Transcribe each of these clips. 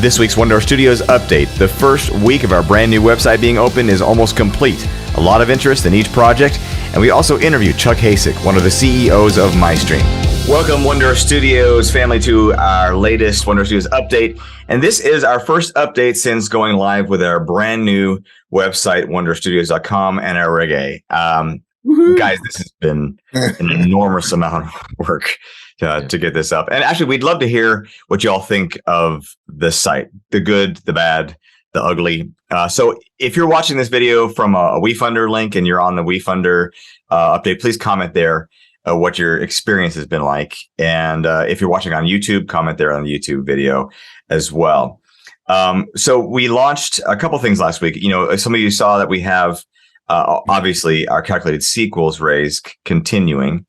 This week's One Door Studios update. The first week of our brand new website being open is almost complete. A lot of interest in each project, and we also interview Chuck Hasek, one of the CEOs of MyStream. Welcome, One Door Studios family, to our latest One Door Studios update. And this is our first update since going live with our brand new website, OneDoorStudios.com, and our reggae. Guys, this has been an enormous amount of work to get this up. And actually, we'd love to hear what you all think of this site, the good, the bad, the ugly. So if you're watching this video from a WeFunder link and you're on the WeFunder update, please comment there what your experience has been like. And if you're watching on YouTube, comment there on the YouTube video as well. So we launched a couple things last week. You know, some of you saw that we have obviously our calculated sequels raise continuing.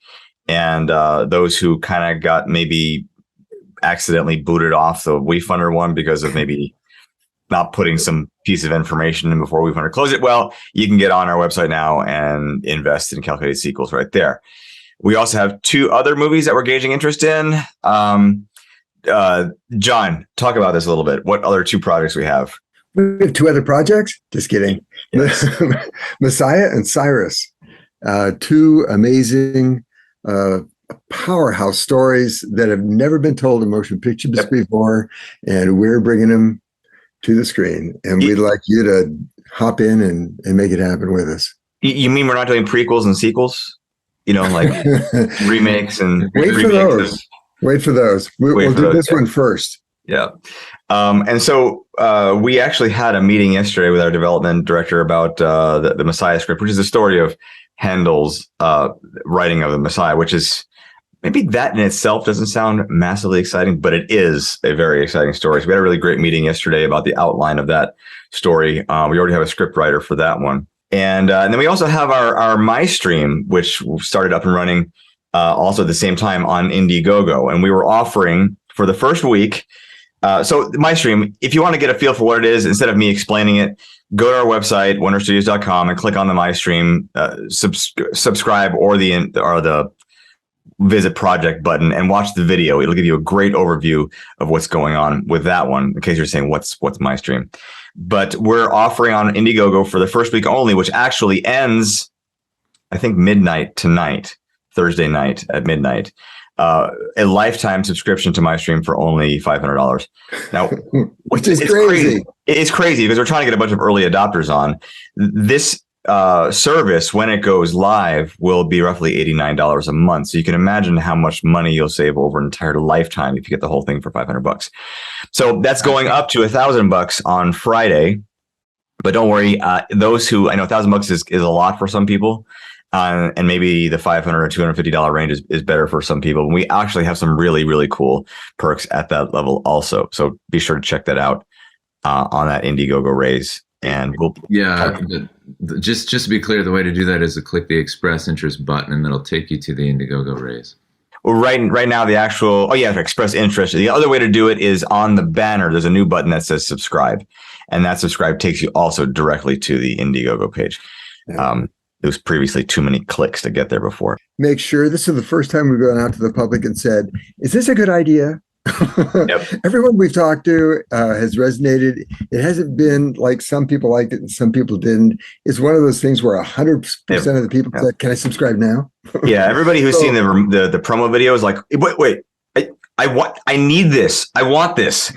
And those who kind of got maybe accidentally booted off the WeFunder one because of maybe not putting some piece of information in before WeFunder close it, well, you can get on our website now and invest in calculated sequels right there. We also have two other movies that we're gauging interest in. John, talk about this a little bit. What other two projects we have? We have two other projects. Just kidding. Yes. Messiah and Cyrus. Two amazing powerhouse stories that have never been told in motion pictures before, and we're bringing them to the screen. And we'd like you to hop in and make it happen with us. You mean we're not doing prequels and sequels? You know, like remakes and wait for those. Wait for those. We'll do this one first. Yeah. And so we actually had a meeting yesterday with our development director about the Messiah script, which is the story of Handel's writing of the Messiah, which is maybe that in itself doesn't sound massively exciting, but it is a very exciting story. So we had a really great meeting yesterday about the outline of that story. We already have a script writer for that one. And then we also have our MyStream, which started up and running also at the same time on Indiegogo. And we were offering for the first week. So MyStream, if you want to get a feel for what it is, instead of me explaining it, go to our website, OneDoorStudios.com, and click on the MyStream subscribe or the visit project button and watch the video. It'll give you a great overview of what's going on with that one, in case you're saying what's MyStream. But we're offering on Indiegogo for the first week only, which actually ends, I think, midnight tonight, Thursday night at midnight. A lifetime subscription to MyStream for only $500. Now, which is crazy. It's crazy because we're trying to get a bunch of early adopters on. This service, when it goes live, will be roughly $89 a month. So you can imagine how much money you'll save over an entire lifetime if you get the whole thing for $500. So that's going up to $1,000 on Friday. But don't worry, those who, I know $1,000 is a lot for some people. And maybe the $500 or $250 range is better for some people. We actually have some really, really cool perks at that level also. So be sure to check that out on that Indiegogo raise. And we'll just to be clear, the way to do that is to click the Express Interest button, and that'll take you to the Indiegogo raise. Well, right now the actual Express Interest. The other way to do it is on the banner. There's a new button that says subscribe, and that subscribe takes you also directly to the Indiegogo page. It was previously too many clicks to get there before. Make sure this is the first time we've gone out to the public and said, is this a good idea? Yep. Everyone we've talked to has resonated. It hasn't been like some people liked it and some people didn't. It's one of those things where 100% of the people said, can I subscribe now? Yeah, everybody who's seen the promo video is like, wait, I need this. I want this.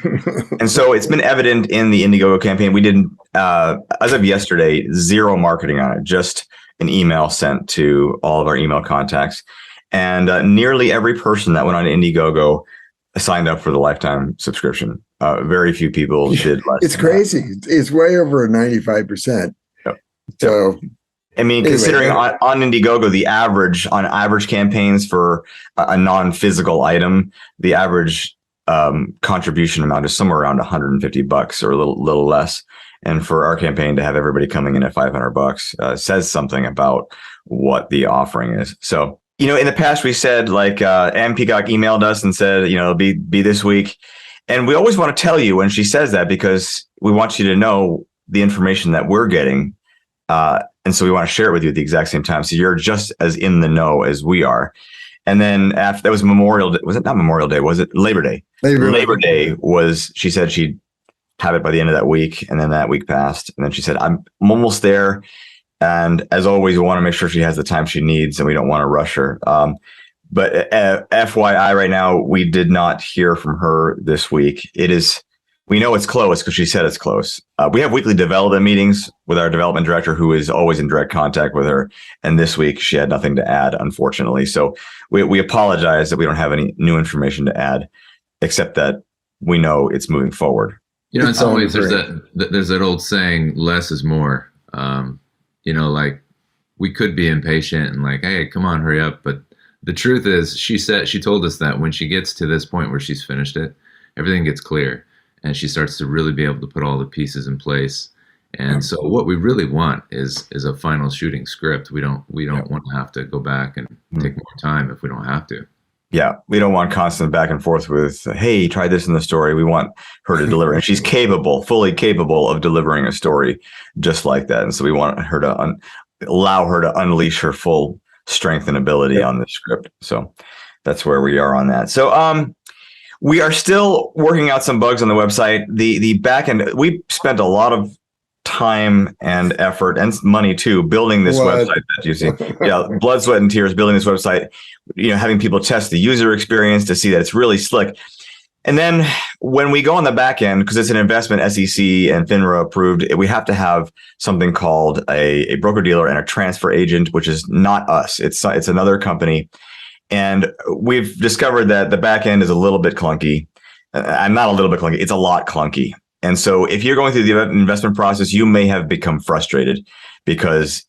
And so it's been evident in the Indiegogo campaign. We didn't, as of yesterday, zero marketing on it, just an email sent to all of our email contacts. And nearly every person that went on Indiegogo signed up for the lifetime subscription. Very few people did less. It's crazy. It's way over 95%. Yep. So, I mean, anyway, considering on Indiegogo, the average campaigns for a non-physical item, the average contribution amount is somewhere around $150 or a little less. And for our campaign to have everybody coming in at $500 says something about what the offering is. So, you know, in the past we said like Ann Peacock emailed us and said, you know, be this week. And we always want to tell you when she says that because we want you to know the information that we're getting. And so we want to share it with you at the exact same time. So you're just as in the know as we are. And then after that was Memorial Day. Was it not Memorial Day? Was it Labor Day? Labor Day was, she said she'd have it by the end of that week. And then that week passed. And then she said, I'm almost there. And as always, we want to make sure she has the time she needs and we don't want to rush her. But FYI, right now, we did not hear from her this week. We know it's close because she said it's close. We have weekly development meetings with our development director, who is always in direct contact with her. And this week, she had nothing to add, unfortunately. So we apologize that we don't have any new information to add, except that we know it's moving forward. In some ways, there's that old saying, less is more. Like we could be impatient and like, hey, come on, hurry up. But the truth is, she told us that when she gets to this point where she's finished it, everything gets clear and she starts to really be able to put all the pieces in place. And so what we really want is a final shooting script. We don't want to have to go back and take more time if we don't have to. Yeah, we don't want constant back and forth with, hey, try this in the story. We want her to deliver. And she's fully capable of delivering a story just like that. And so we want her to allow her to unleash her full strength and ability on the script. So that's where we are on that. So we are still working out some bugs on the website. The back end, we spent a lot of time and effort and money too building this website that you see. Yeah, blood, sweat, and tears building this website, having people test the user experience to see that it's really slick. And then when we go on the back end, because it's an investment SEC and FINRA approved, we have to have something called a broker dealer and a transfer agent, which is not us. It's another company. And we've discovered that the back end is a little bit clunky. I'm not a little bit clunky. It's a lot clunky. And so if you're going through the investment process, you may have become frustrated because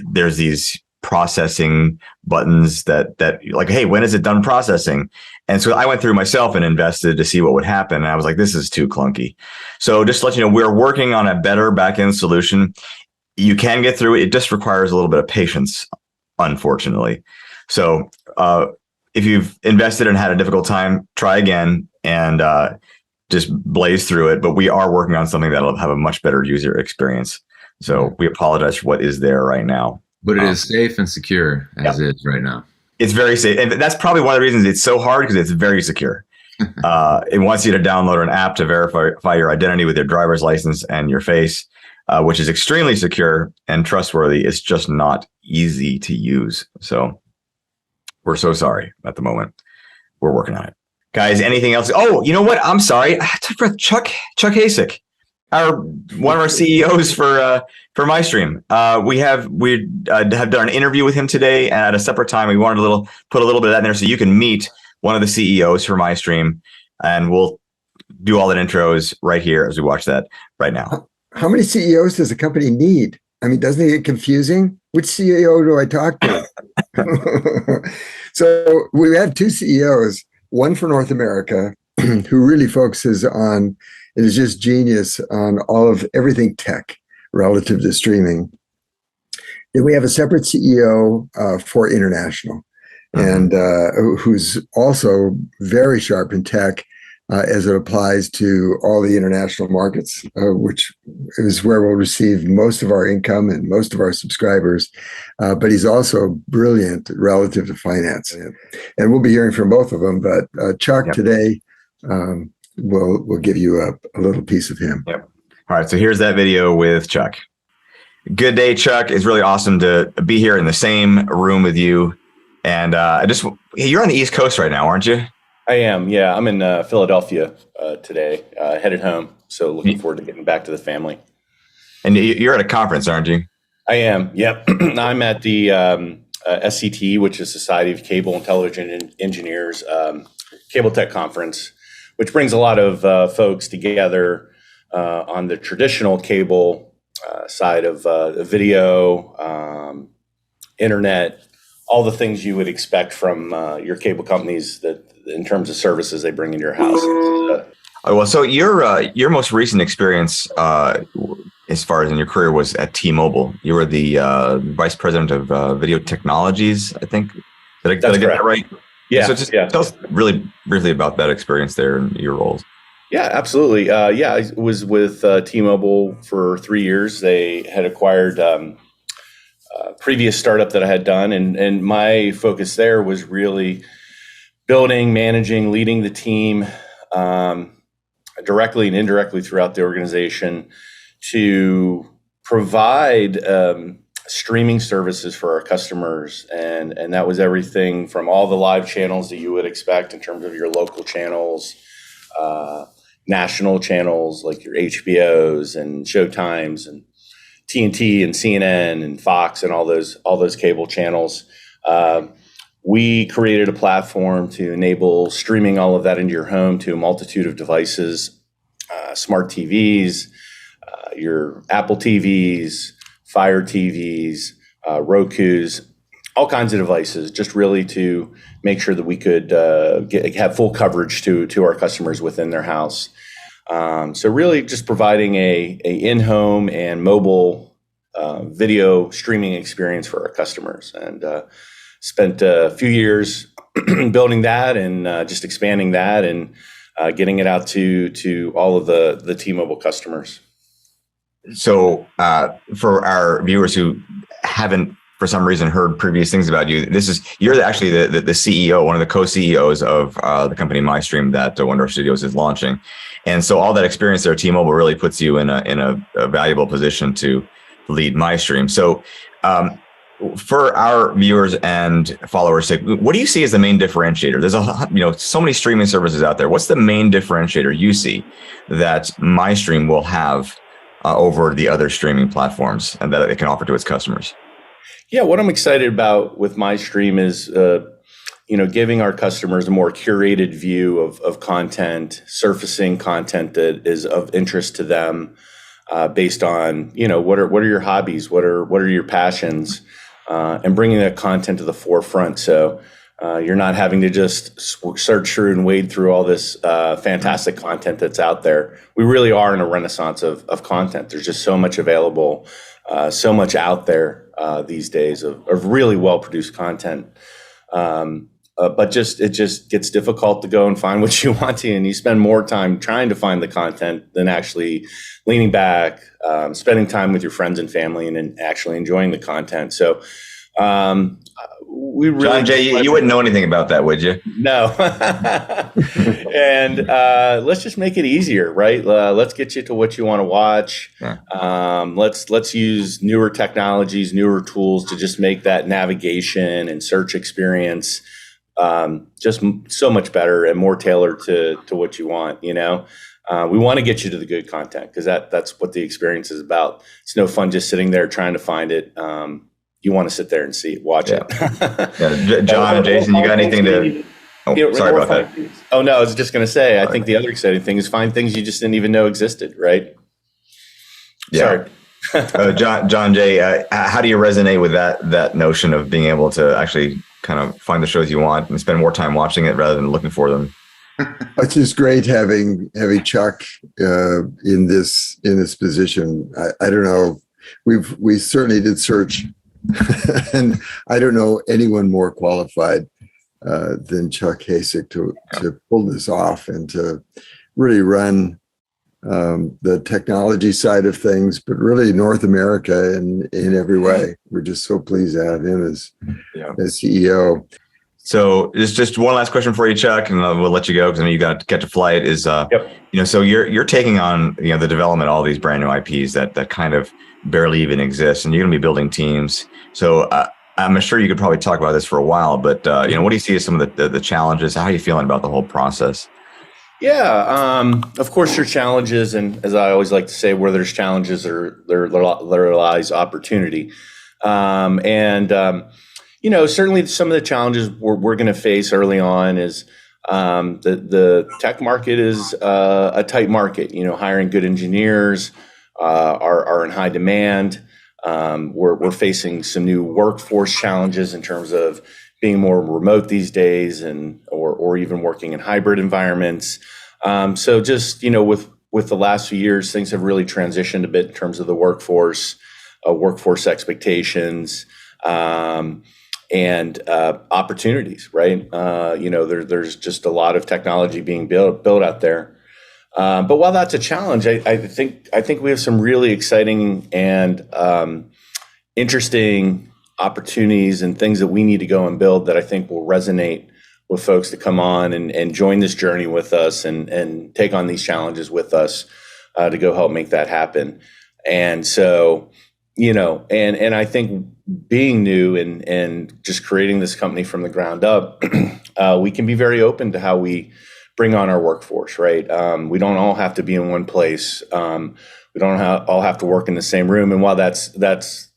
there's these processing buttons that like, hey, when is it done processing? And so I went through myself and invested to see what would happen. And I was like, this is too clunky. So just to let you know, we're working on a better back-end solution. You can get through it. It just requires a little bit of patience, unfortunately. So if you've invested and had a difficult time, try again and just blaze through it. But we are working on something that'll have a much better user experience. So we apologize for what is there right now. But it is safe and secure as is right now. It's very safe. And that's probably one of the reasons it's so hard, because it's very secure. It wants you to download an app to verify your identity with your driver's license and your face, which is extremely secure and trustworthy. It's just not easy to use. So we're so sorry at the moment. We're working on it. Guys, anything else? Oh, you know what? I'm sorry. I took for Chuck Hasek, one of our CEOs for MyStream. We have done an interview with him today, and at a separate time, we wanted to put a little bit of that in there so you can meet one of the CEOs for MyStream, and we'll do all the intros right here as we watch that right now. How many CEOs does a company need? I mean, doesn't it get confusing? Which CEO do I talk to? So we have two CEOs, one for North America, who really focuses on, it is just genius on everything tech relative to streaming. Then we have a separate CEO for international, and who's also very sharp in tech as it applies to all the international markets, which is where we'll receive most of our income and most of our subscribers. But he's also brilliant relative to finance. And we'll be hearing from both of them. But Chuck today will give you a little piece of him. Yep. All right. So here's that video with Chuck. Good day, Chuck. It's really awesome to be here in the same room with you. And you're on the East Coast right now, aren't you? I am. Yeah. I'm in Philadelphia today, headed home. So looking forward to getting back to the family. And you're at a conference, aren't you? I am. Yep. I'm at the SCT, which is Society of Cable and Television Engineers, Cable Tech Conference, which brings a lot of folks together on the traditional cable side of video, internet, all the things you would expect from your cable companies that in terms of services they bring into your house. So your most recent experience as far as in your career was at T-Mobile. You were the vice president of video technologies, I think. Did I get that right? Yeah. So just tell us really briefly about that experience there and your roles. Yeah, absolutely. I was with T-Mobile for 3 years. They had acquired a previous startup that I had done, and my focus there was really building, managing, leading the team directly and indirectly throughout the organization to provide streaming services for our customers. And that was everything from all the live channels that you would expect in terms of your local channels, national channels like your HBOs and Showtimes and TNT and CNN and Fox and all those cable channels. We created a platform to enable streaming all of that into your home to a multitude of devices, smart TVs, your Apple TVs, Fire TVs, Rokus, all kinds of devices, just really to make sure that we could have full coverage to our customers within their house. So really just providing a in-home and mobile video streaming experience for our customers, and spent a few years building that and just expanding that and getting it out to all of the T-Mobile customers. So for our viewers who haven't, for some reason, heard previous things about you, you're actually the CEO, one of the co-CEOs of the company MyStream that One Door Studios is launching. And so all that experience there at T-Mobile really puts you in a valuable position to lead MyStream. So for our viewers and followers' sake, what do you see as the main differentiator? There's so many streaming services out there. What's the main differentiator you see that MyStream will have over the other streaming platforms and that it can offer to its customers? Yeah, what I'm excited about with MyStream is, giving our customers a more curated view of content, surfacing content that is of interest to them, based on what are your hobbies, what are your passions, and bringing that content to the forefront. So you're not having to just search through and wade through all this fantastic content that's out there. We really are in a renaissance of content. There's just so much available, so much out there these days of really well-produced content. But it just gets difficult to go and find what you want to, and you spend more time trying to find the content than actually leaning back, spending time with your friends and family, and then actually enjoying the content. So we really, John Jay, you wouldn't know anything about that, would you? No. And let's just make it easier, right? Let's get you to what you want to watch. Yeah. Let's use newer technologies, newer tools to just make that navigation and search experience just so much better and more tailored to what you want. We want to get you to the good content because that's what the experience is about. It's no fun just sitting there trying to find it. You want to sit there and watch it. Yeah. John and Jason, you got anything to? Sorry about that. Oh no, I was just going to say. I think the other exciting thing is find things you just didn't even know existed. Right. Yeah. Sorry. John Jay, how do you resonate with that notion of being able to actually kind of find the shows you want and spend more time watching it rather than looking for them? It's just great having Chuck in this position. I don't know. We certainly did search, and I don't know anyone more qualified than Chuck Hasek to pull this off and to really run the technology side of things, but really North America in every way. We're just so pleased to have him as CEO. So just one last question for you, Chuck, and we'll let you go because I know you got to catch a flight. So you're taking on the development of all these brand new IPs that kind of barely even exist, and you're going to be building teams. So I'm sure you could probably talk about this for a while, but what do you see as some of the challenges? How are you feeling about the whole process? Yeah, of course there's challenges, and as I always like to say, where there's challenges, there lies opportunity. Certainly some of the challenges we're going to face early on is the tech market is a tight market. Hiring good engineers are in high demand. We're facing some new workforce challenges in terms of being more remote these days, or even working in hybrid environments. So just with the last few years, things have really transitioned a bit in terms of the workforce expectations, and opportunities. Right? There's just a lot of technology being built out there. But while that's a challenge, I think we have some really exciting and interesting opportunities and things that we need to go and build that I think will resonate with folks to come on and join this journey with us and take on these challenges with us to go help make that happen. And so, and I think being new and just creating this company from the ground up, we can be very open to how we bring on our workforce, right? We don't all have to be in one place. We don't all have to work in the same room. And while it's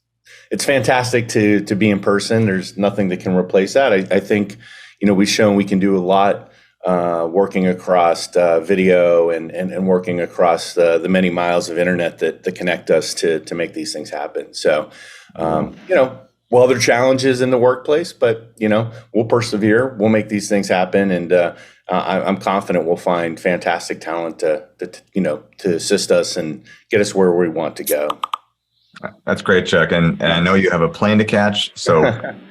fantastic to be in person, there's nothing that can replace that. I think, we've shown we can do a lot working across video and working across the many miles of internet that connect us to make these things happen. So, well, there are challenges in the workplace, but, we'll persevere. We'll make these things happen. And I'm confident we'll find fantastic talent to assist us and get us where we want to go. That's great, Chuck. And I know you have a plane to catch, so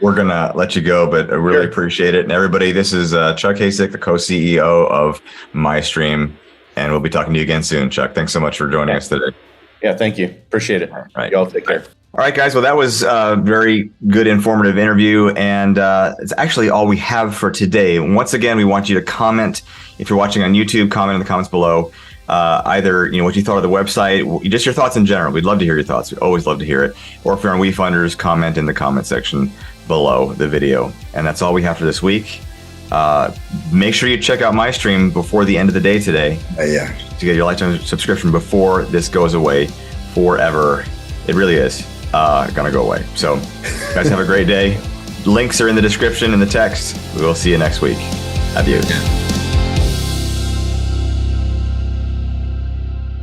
we're going to let you go, but I really appreciate it. And everybody, this is Chuck Hasek, the co-CEO of MyStream, and we'll be talking to you again soon, Chuck. Thanks so much for joining us today. Yeah, thank you. Appreciate it. All right. Y'all take care. All right, guys. Well, that was a very good, informative interview, and it's actually all we have for today. Once again, we want you to comment. If you're watching on YouTube, comment in the comments below. Either what you thought of the website, just your thoughts in general. We'd love to hear your thoughts. We'd always love to hear it. Or if you're on WeFunders, comment in the comment section below the video. And that's all we have for this week. Make sure you check out MyStream before the end of the day today. To get your lifetime subscription before this goes away forever. It really is gonna go away. So, guys, have a great day. Links are in the description in the text. We will see you next week. Adios.